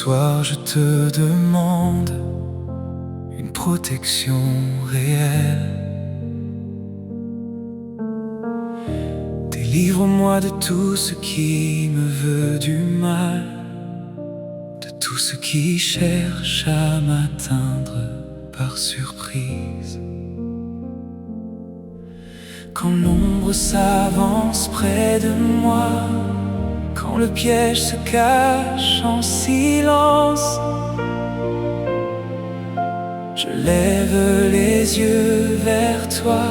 soir je te demande une protection réelle. Délivre-moi de tout ce qui me veut du mal, de tout ce qui cherche à m'atteindre par surprise. Quand l'ombre s'avance près de moi, quand le piège se cache en silence, je lève les yeux vers toi.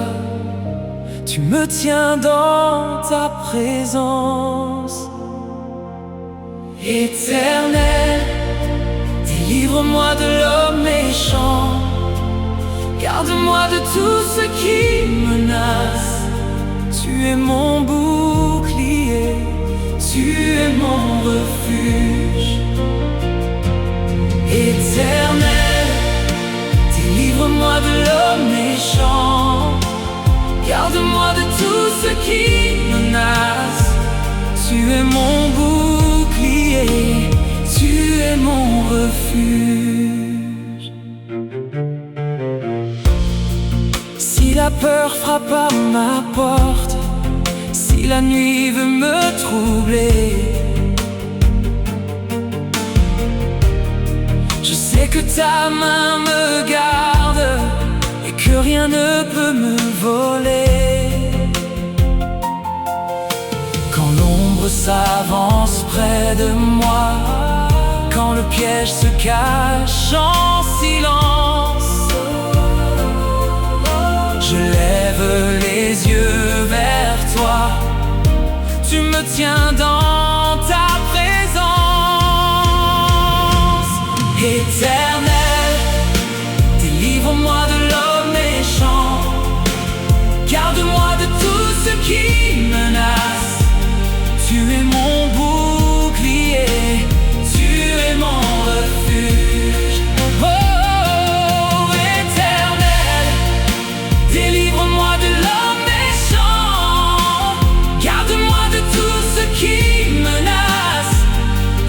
Tu me tiens dans ta présence. Éternel, délivre-moi de l'homme méchant. Garde-moi de tout ce qui menace. Tu es mon bouclier, tu es mon refuge. Éternel, délivre-moi de l'homme méchant. Garde-moi de tout ce qui menace. Tu es mon bouclier, tu es mon refuge. Si la peur frappe à ma porte, si la nuit veut me troubler, je sais que ta main me garde et que rien ne peut me voler. Quand l'ombre s'avance près de moi, quand le piège se cache en silence, je lève les yeux vers toi. Tu me tiens dans ta présence. Éternel, délivre-moi de l'homme méchant. Garde-moi de tout ce qui menace. Tu es mon bouclier, tu es mon refuge. Oh, Éternel, délivre-moi de l'homme méchant. Garde-moi de tout ce qui menace.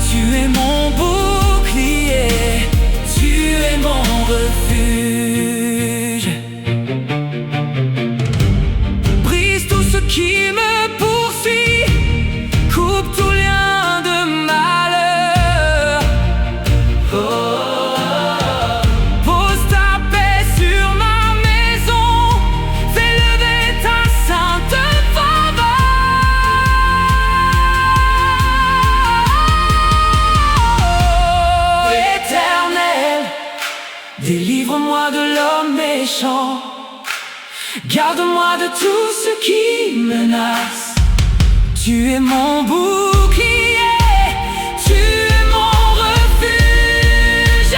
Tu es mon bouclier, tu es mon refuge. Brise tout ce qui me poursuit, coupe tout lien de malheur. Oh, pose ta paix sur ma maison, fais lever ta sainte faveur. Oh, Éternel, délivre-moi de l'homme méchant. Garde-moi de tout ce qui menace. Tu es mon bouclier, tu es mon refuge.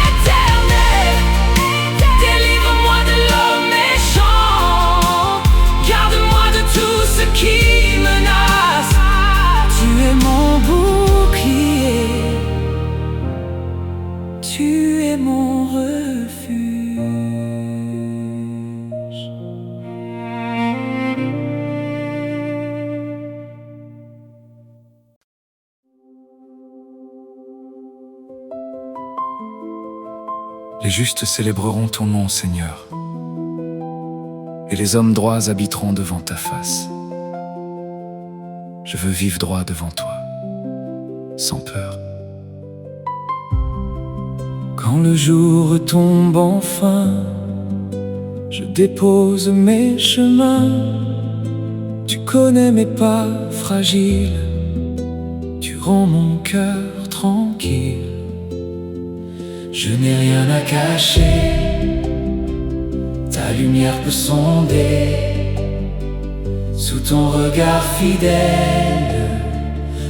Éternel, délivre-moi de l'homme méchant. Garde-moi de tout ce qui menace. Tu es mon bouclier, tu es mon refuge. Les justes célébreront ton nom, Seigneur, et les hommes droits habiteront devant ta face. Je veux vivre droit devant toi, sans peur. Quand le jour tombe enfin, je dépose mes chemins. Tu connais mes pas fragiles, tu rends mon cœur tranquille. Je n'ai rien à cacher, ta lumière peut sonder. Sous ton regard fidèle,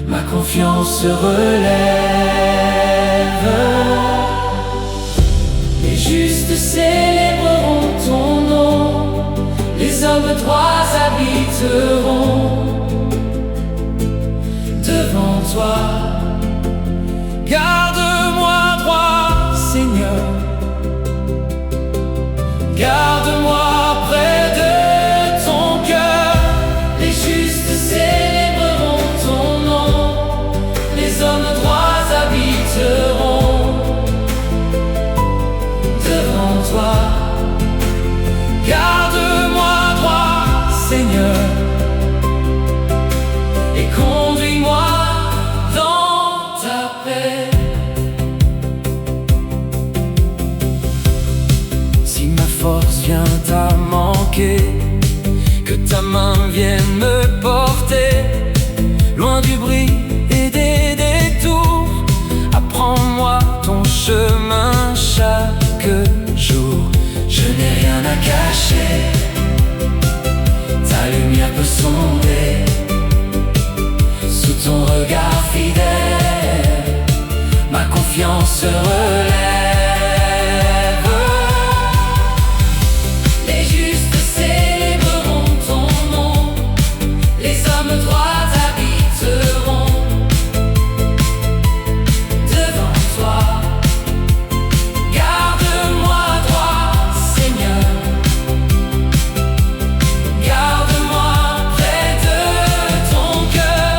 ma confiance se relève. Les justes célébreront ton nom, les hommes droits habiteront devant toi. Garde-moi droit, Seigneur. Garde-moi près de ton cœur. Les justes célébreront ton nom, les hommes droits vienne me porter loin du bruit et des détours. Apprends-moi ton chemin chaque jour. Je n'ai rien à cacher, ta lumière peut sonder. Sous ton regard fidèle, ma confiance se relève. Les justes célébreront ton nom, les hommes droits habiteront devant toi. Garde-moi droit, Seigneur, garde-moi près de ton cœur.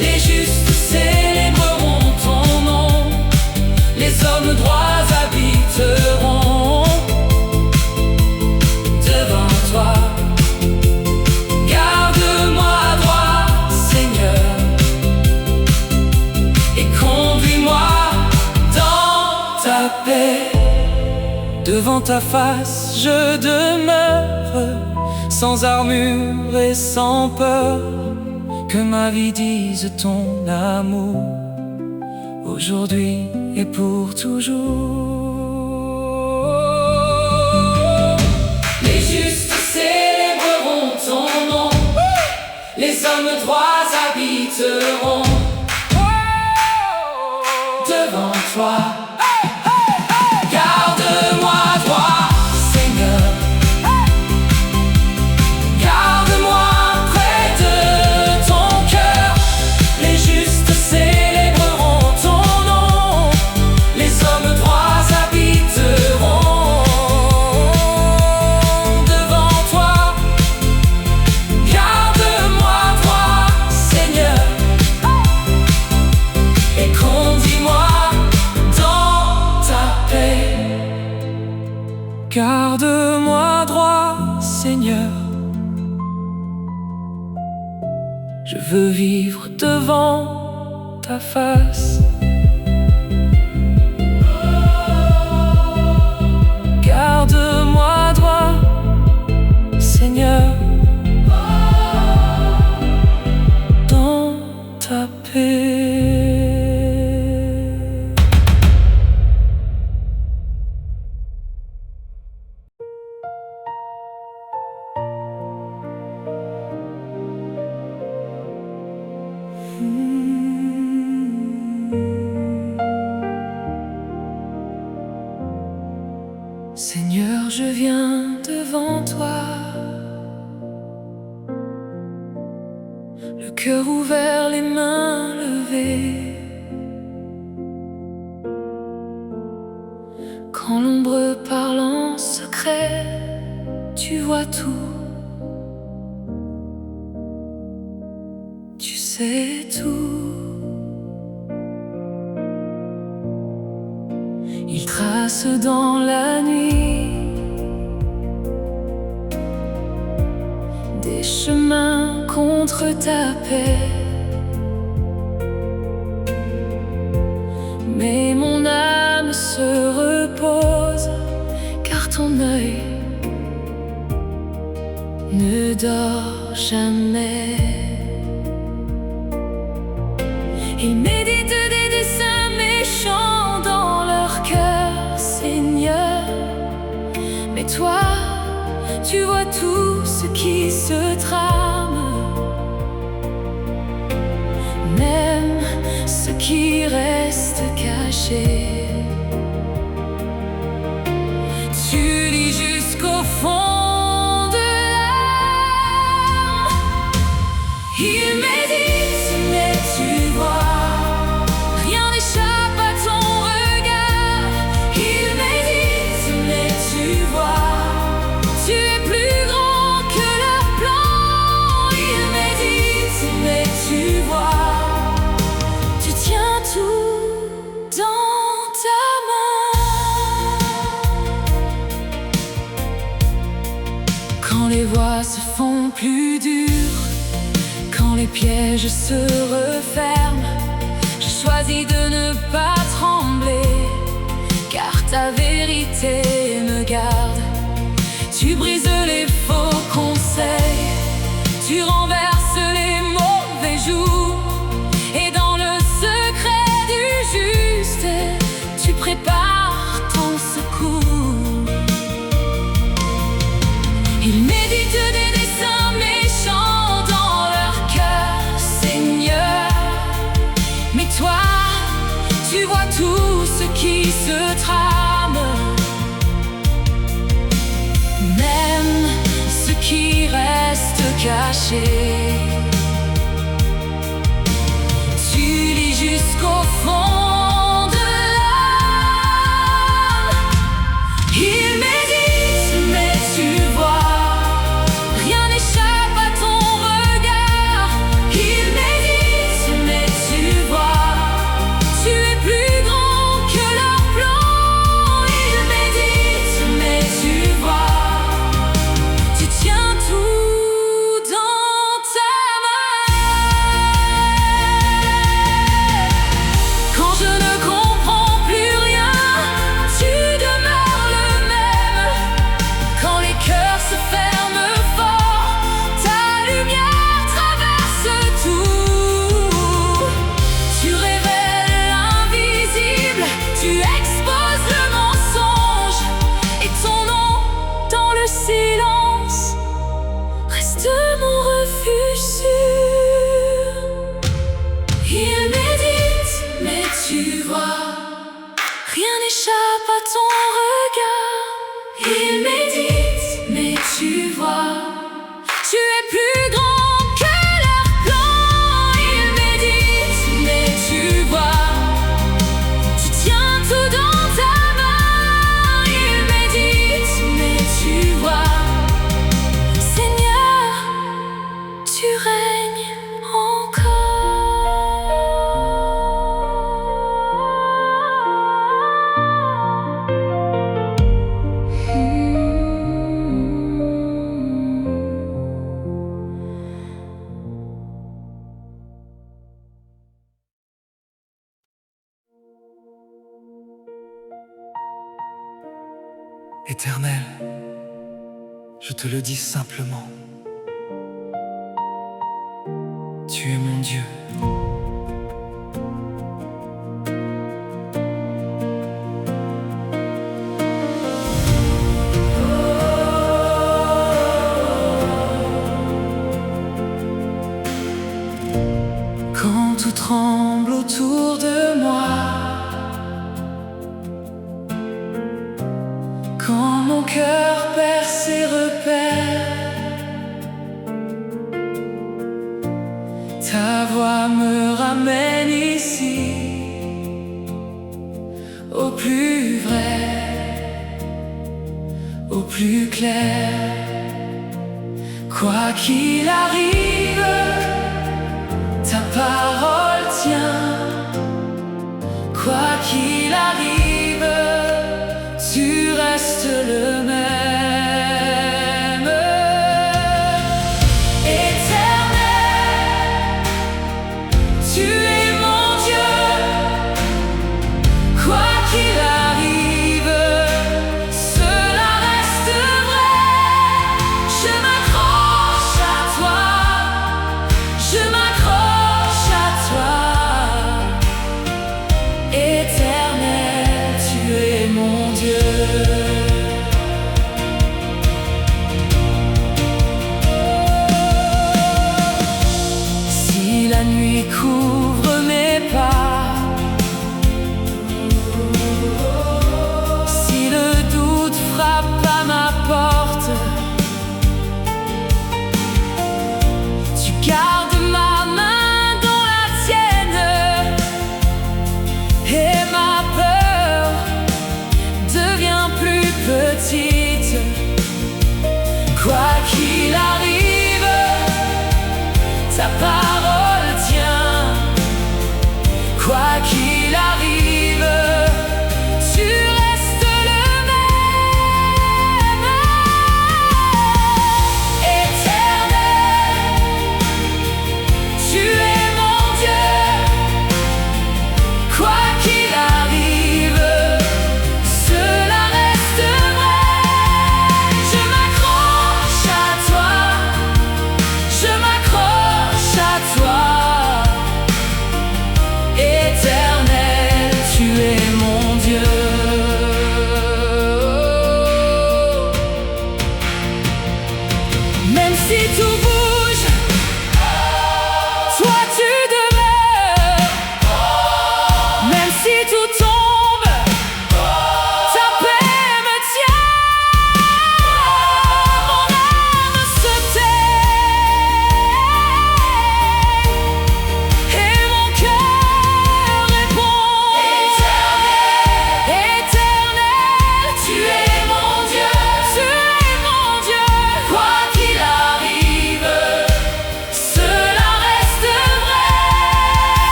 Les justes célébreront ton nom, les hommes droits habiteront devant toi. Garde-moi droit, Seigneur, et conduis-moi dans ta paix. Devant ta face, je demeure, sans armure et sans peur. Que ma vie dise ton amour, aujourd'hui et pour toujours. Les justes célébreront ton nom, les hommes droits habiteront devant toi. Garde-moi droit, Seigneur, garde-moi près de ton cœur. Les justes célébreront ton nom, les hommes droits habiteront devant toi. Garde-moi droit, Seigneur, et conduis-moi dans ta paix. Garde-moi droit, Seigneur, je veux vivre devant ta face. Garde-moi droit, Seigneur, dans ta paix. Seigneur, je viens devant toi, le cœur ouvert, les mains levées. Quand l'ombre parle en secret, tu vois tout, tu sais tout. Il trace dans la nuit des chemins contre ta paix. Mais mon âme se repose, car ton œil ne dort jamais. Il médite des desseins méchants dans leur cœur, Seigneur. Mais toi, tu vois tout ce qui se trame, même ce qui reste caché. Tu lis jusqu'au fond de l'âme. Il médite, mais tu vois, rien n'échappe à ton regard. Il médite, mais tu vois, tu es plus grand que leur plan. Il médite, mais tu vois, tu tiens tout dans ta main. Quand les voies se font plus dures, quand les pièges se referment, je choisis de ne pas trembler, car ta vérité me garde. Tu brises les faux conseils, tu Tu renverses les mauvais jours, et dans le secret du juste, tu prépares ton secours. Ils méditent des desseins méchants dans leur cœur, Seigneur. Mais toi, tu vois tout ce qui se trame, même ce qui reste caché. Tu lis jusqu'au fond de l'âme. Il médite, mais tu vois, rien n'échappe à ton regard. Il médite, mais tu vois, tu es plus grand que leur plan. Il médite, mais tu vois, tu tiens tout dans ta main. Quand je ne comprends plus rien, tu demeures le même. Quand les cœurs se ferment fort, ta lumière traverse tout. Tu révèles l'invisible, tu exposes le mensonge, et ton nom dans le silence reste mon refuge sûr. Il médite, mais tu vois, rien n'échappe à ton regard. Il médite, mais tu vois, tu es plus grand que leur plan. Il médite, mais tu vois, tu tiens tout dans ta main. Il médite, mais tu vois, Seigneur, tu règnes Éternel, je te le dis simplement. Tu es mon Dieu. Quand tout tremble autour de moi, quand mon cœur perd ses repères, ta voix me ramène ici, au plus vrai, au plus clair. Quoi qu'il arrive, ta parole tient. Quoi qu'il arrive, tu restes le même. Éternel, tu es mon Dieu. Quoi qu'il arrive, cela reste vrai. Je m'accroche à toi.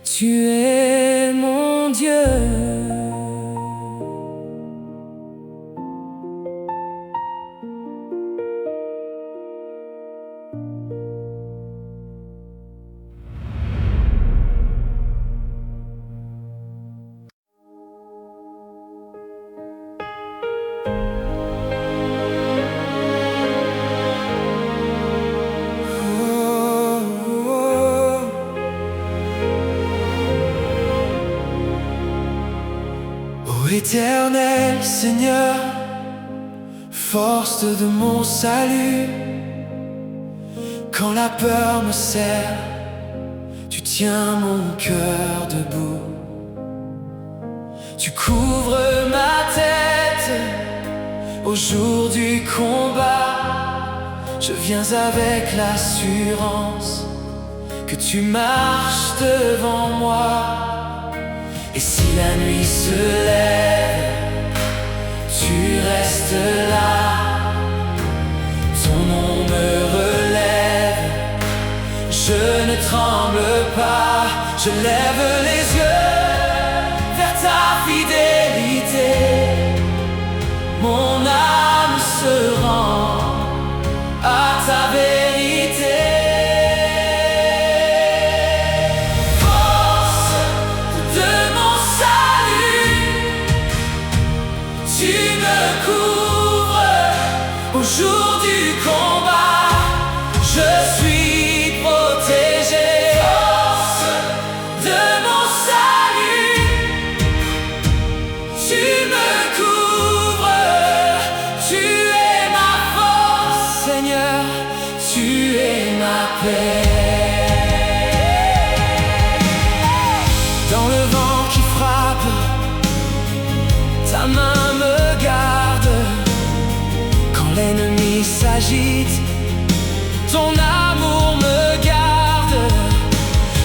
Tu es mon Dieu. Éternel Seigneur, force de mon salut, quand la peur me serre, tu tiens mon cœur debout. Tu couvres ma tête au jour du combat. Je viens avec l'assurance que tu marches devant moi. Et si la nuit se lève, tu restes là. Ton nom me relève, je ne tremble pas. Je lève les yeux vers ta fidélité. Mon âme se rend à ta vérité. Au jour du combat, je suis protégé. Force de mon salut, tu me couvres. Tu es ma force, Seigneur, tu es ma paix. Dans le vent qui frappe, ta main me garde. L'ennemi s'agite, ton amour me garde.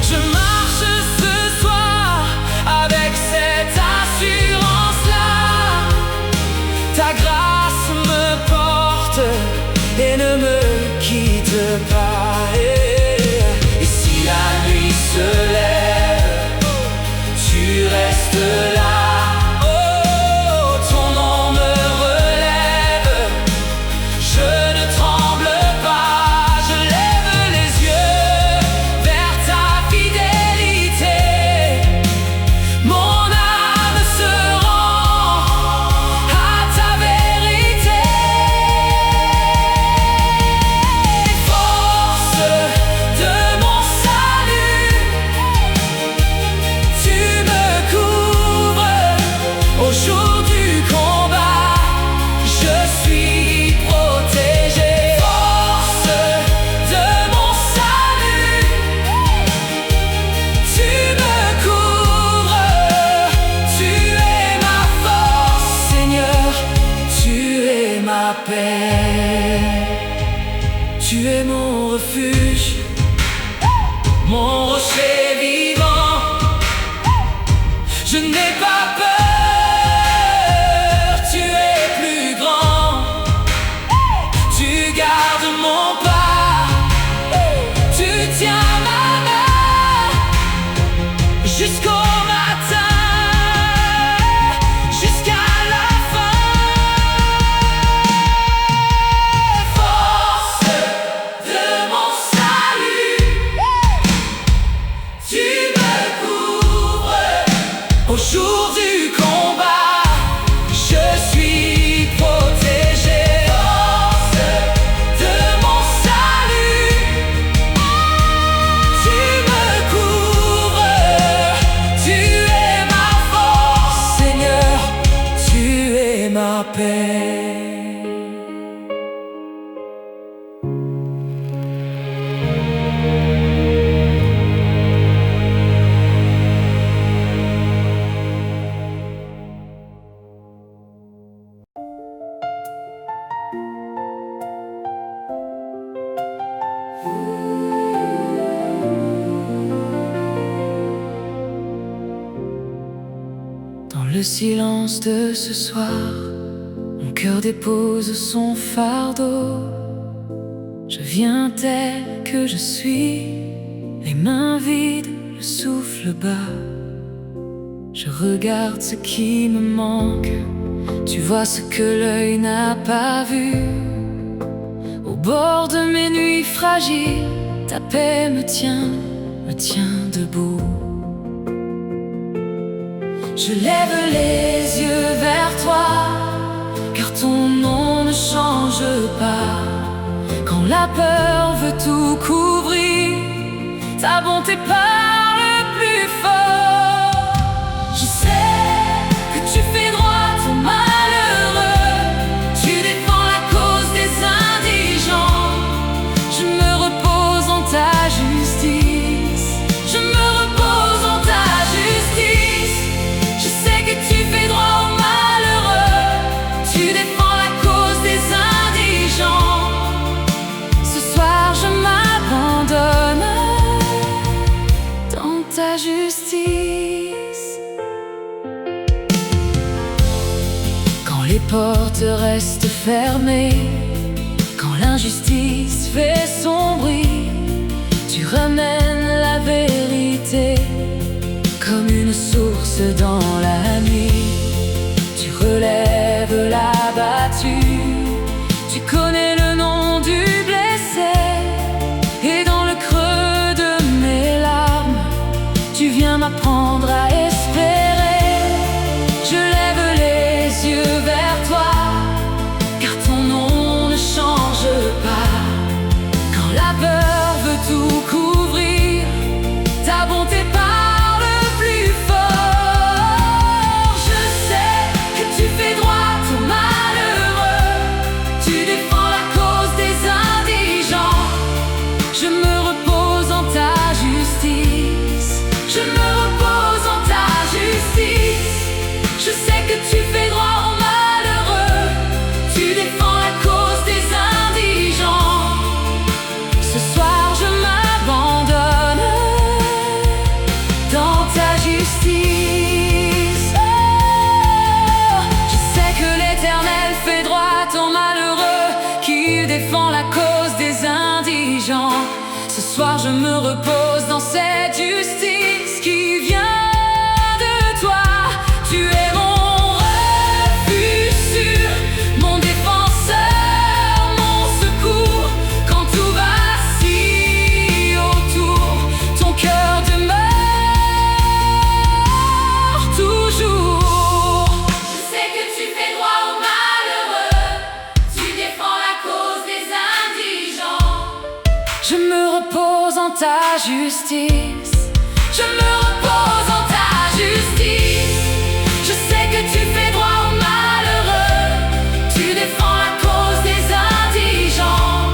Je marche ce soir avec cette assurance-là. Ta grâce me porte et ne me quitte pas. Et si la nuit se lève, tu restes là. Tu es mon refuge, mon rocher vivant. Je n'ai pas peur, tu es plus grand. Tu gardes mon pas, tu tiens ma main jusqu'au matin. Au jour du combat, je suis protégé. Force de mon salut, tu me couvres. Tu es ma force, Seigneur, tu es ma paix. Dans le silence de ce soir, mon cœur dépose son fardeau. Je viens tel que je suis, les mains vides, le souffle bas. Je regarde ce qui me manque. Tu vois ce que l'œil n'a pas vu. Au bord de mes nuits fragiles, ta paix me tient debout. Je lève les yeux vers toi, car ton nom ne change pas. Quand la peur veut tout couvrir, ta bonté parle plus fort. Je sais que tu fais droit aux malheureux, tu défends la cause des indigents. Je me repose en ta justice, je me repose en ta justice. Je sais que tu fais droit aux malheureux, tu défends la cause des indigents. Ce soir je m'abandonne dans ta justice. Quand les portes restent fermées, quand l'injustice fait son bruit, tu ramènes la vérité comme une source dans la nuit. Tu relèves l'abattu, tu connais le nom du blessé, et dans le creux de mes larmes, tu viens m'apprendre à espérer. Je lève les yeux vers toi, car ton nom ne change pas. Quand la peur veut tout couvrir, ta bonté parle plus fort. Je sais que tu fais droit aux malheureux, tu défends la cause des indigents. Je me repose en ta justice, je me repose en ta justice. Je sais que tu fais droit aux malheureux, tu défends la cause des indigents. Ce soir je m'abandonne dans ta justice. Oh, je sais que l'Éternel fait droit aux malheureux, qu'il défend la cause des indigents. Ce soir je me repose dans cette justice qui vient de toi. Tu es mon refuge sûr, mon défenseur, mon secours. Quand tout vacille autour, ton cœur demeure toujours. Je sais que tu fais droit aux malheureux, tu défends la cause des indigents. Je me repose en ta justice, je me repose en ta justice. Je sais que tu fais droit aux malheureux, tu défends la cause des indigents.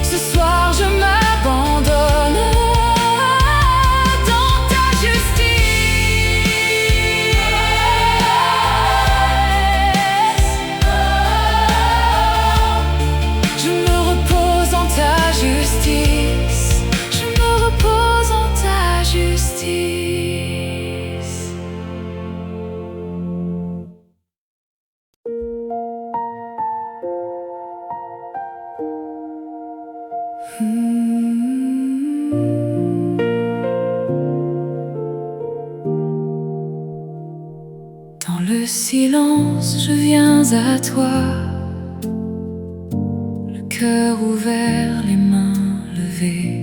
Ce soir je m'abandonne dans ta justice. Je me repose en ta justice, je me repose en ta justice. Dans le silence, je viens à toi, le cœur ouvert, les mains levées.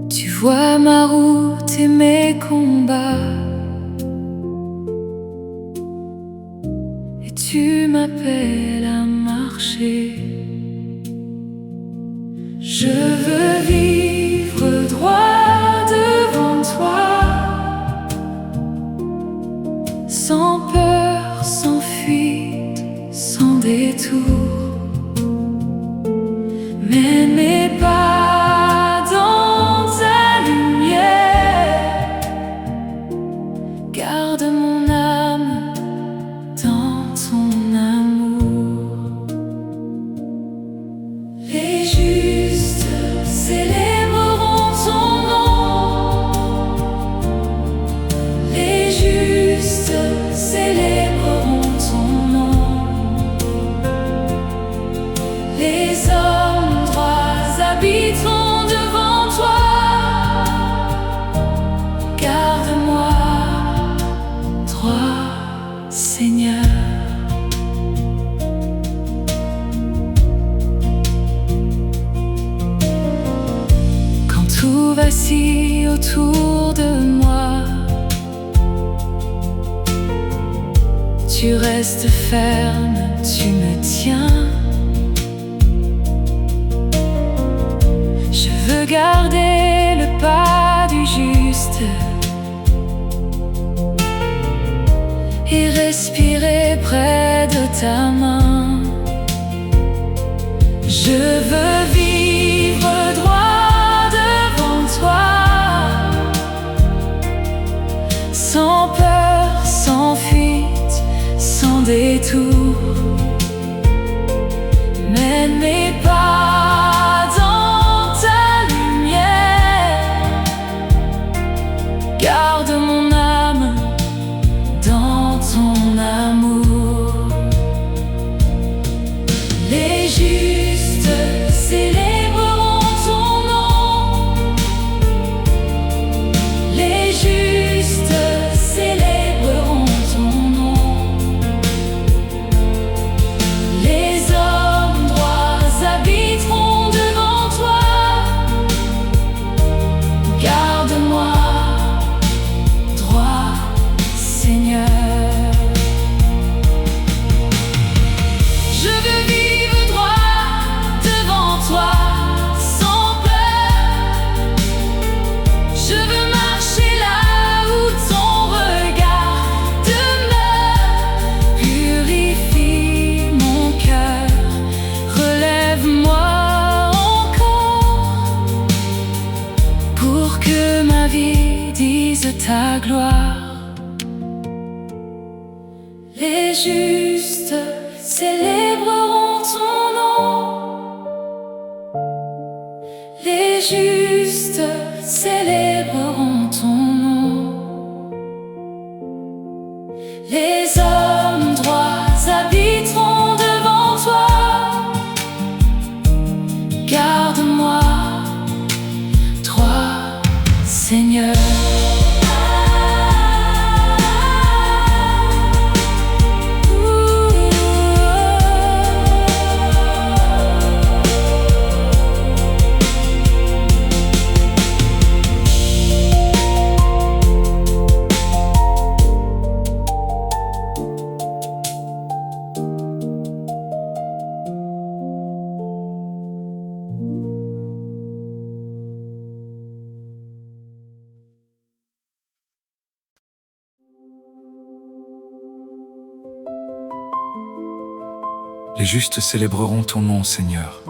Tu vois ma route et mes combats, et tu m'appelles à marcher. Je veux vivre droit devant toi, sans peur, sans fuite, sans détour. Mène mes pas dans ta lumière, garde mon âme dans ton amour. Les justes tout vacille autour de moi. Tu restes ferme, tu me tiens. Je veux garder le pas du juste et respirer près de ta main. Je veux vivre droit devant toi, sans peur, sans fuite, sans détour. Mène mes pas dans ta lumière, garde mon âme dans ton amour. Les justes célébreront ton nom. Les justes célébreront ton nom. Les hommes droits habiteront devant toi. Garde-moi droit, Seigneur. Je veux vivre droit devant toi, sans peur. Je veux marcher là où ton regard demeure. Purifie mon cœur, relève-moi encore, pour que ma vie dise ta gloire. Les justes célébreront ton nom. Les justes célébreront ton nom. Les hommes droits habiteront devant toi. Garde-moi droit, Seigneur. Les justes célébreront ton nom, Seigneur,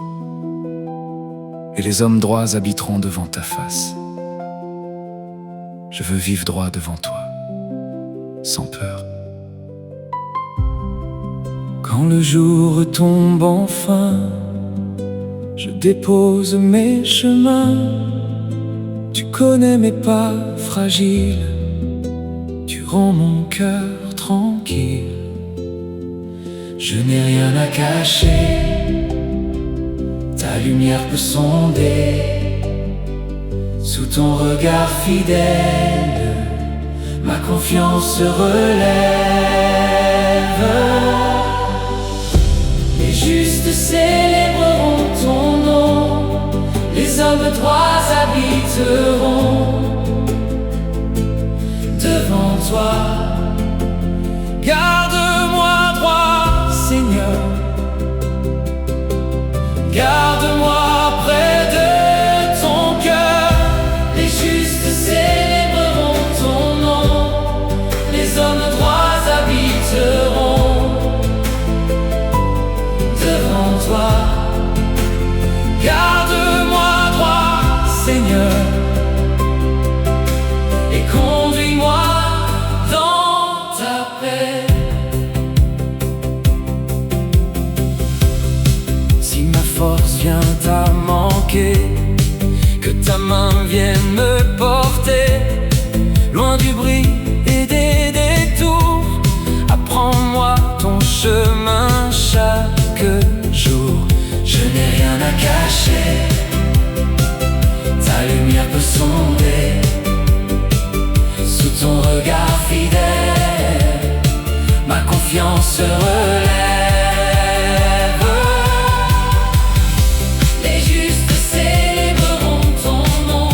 et les hommes droits habiteront devant ta face. Je veux vivre droit devant toi, sans peur. Quand le jour tombe enfin, je dépose mes chemins. Tu connais mes pas fragiles, tu rends mon cœur tranquille. Je n'ai rien à cacher, ta lumière peut sonder. Sous ton regard fidèle, ma confiance se relève. Les justes célébreront ton nom, les hommes droits habiteront devant toi. Garde-moi droit, Seigneur, garde-moi près de ton cœur. Les justes célébreront ton nom, les hommes droits habiteront devant toi. Garde-moi droit, Seigneur, et conduis-moi dans ta paix. Si ma force vient à manquer, que ta main vienne me porter, loin du bruit et des détours. Apprends-moi ton chemin chaque jour. Je n'ai rien à cacher, ta lumière peut sonder. Sous ton regard fidèle, ma confiance se relève. Les justes célébreront ton nom,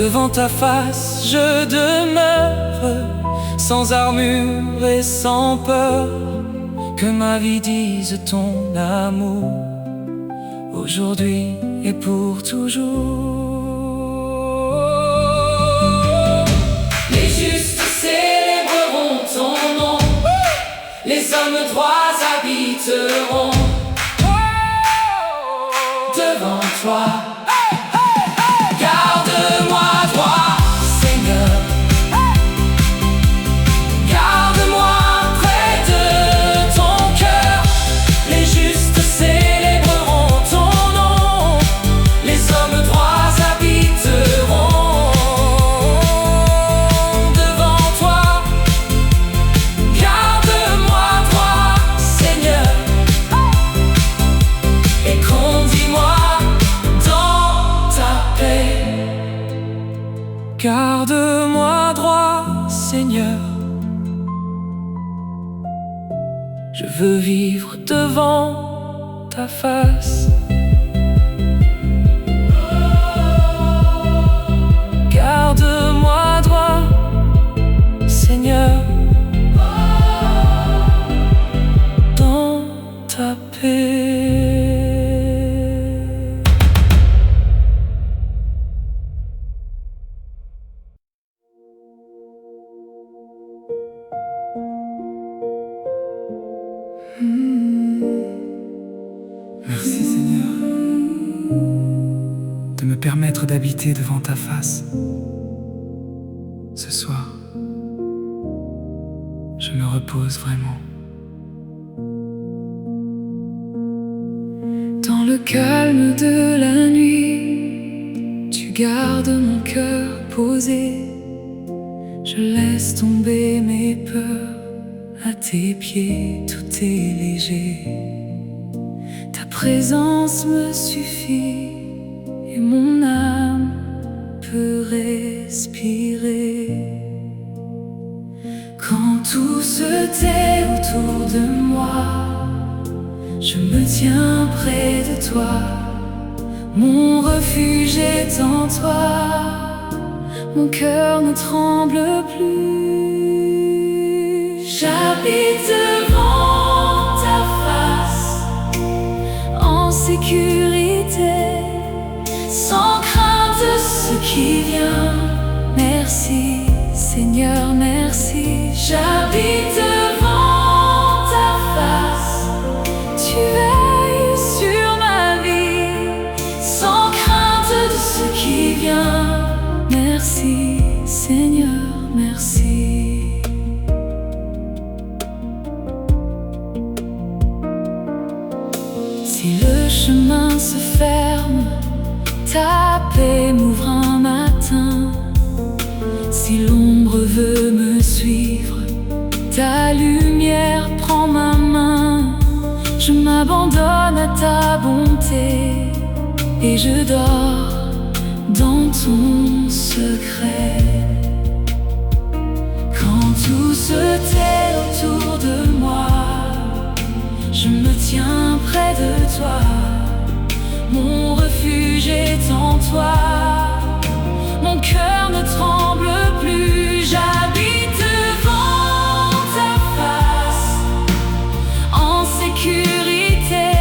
devant ta face, je demeure sans armure et sans peur. Que ma vie dise ton amour, aujourd'hui et pour toujours. Les justes célébreront ton nom, les hommes droits habiteront devant toi. Garde-moi droit, Seigneur. Garde-moi près de ton cœur. Les justes célébreront ton nom, les hommes droits habiteront devant toi. Garde-moi droit, Seigneur, et conduis-moi dans ta paix. Garde-moi droit, Seigneur. Je veux vivre devant ta face. Garde-moi droit, Seigneur, dans ta paix. Merci Seigneur de me permettre d'habiter devant ta face. Ce soir, je me repose vraiment. Dans le calme de la nuit, tu gardes mon cœur posé. Je laisse tomber mes peurs, à tes pieds tout est léger. Ta présence me suffit et mon âme peut respirer. Quand tout se tait autour de moi, je me tiens près de toi. Mon refuge est en toi, mon cœur ne tremble plus. J'habite devant ta face, en sécurité, sans crainte de ce qui vient. Merci Seigneur, merci. J'habite devant ta face, tu veilles sur ma vie, sans crainte de ce qui vient. Merci Seigneur, merci. Si le chemin se ferme, ta paix m'ouvre un matin. Si l'ombre veut me suivre, ta lumière prend ma main. Je m'abandonne à ta bonté et je dors dans ton secret. Quand tout se tait autour de moi, je me tiens près de toi. Mon refuge est en toi, mon cœur ne tremble plus. J'habite devant ta face, en sécurité,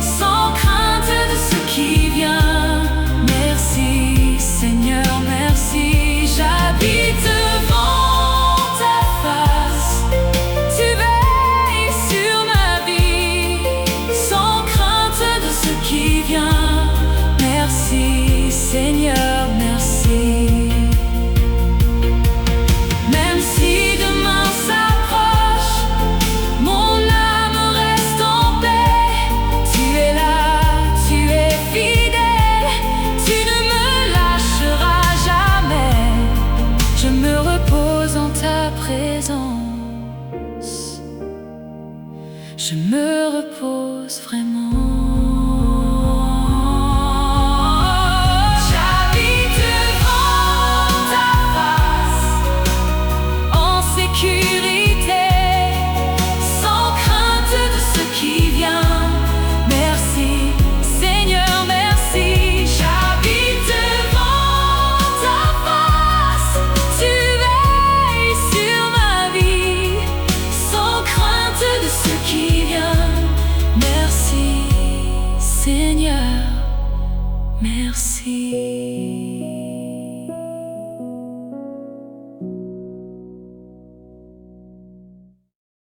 sans crainte de ce qui vient. Merci Seigneur, merci. J'habite devant ta face, tu veilles sur ma vie, sans crainte de ce qui vient. Merci Seigneur, merci. Même si demain s'approche, mon âme reste en paix. Tu es là, tu es fidèle, tu ne me lâcheras jamais. Je me repose en ta présence, je me repose vraiment.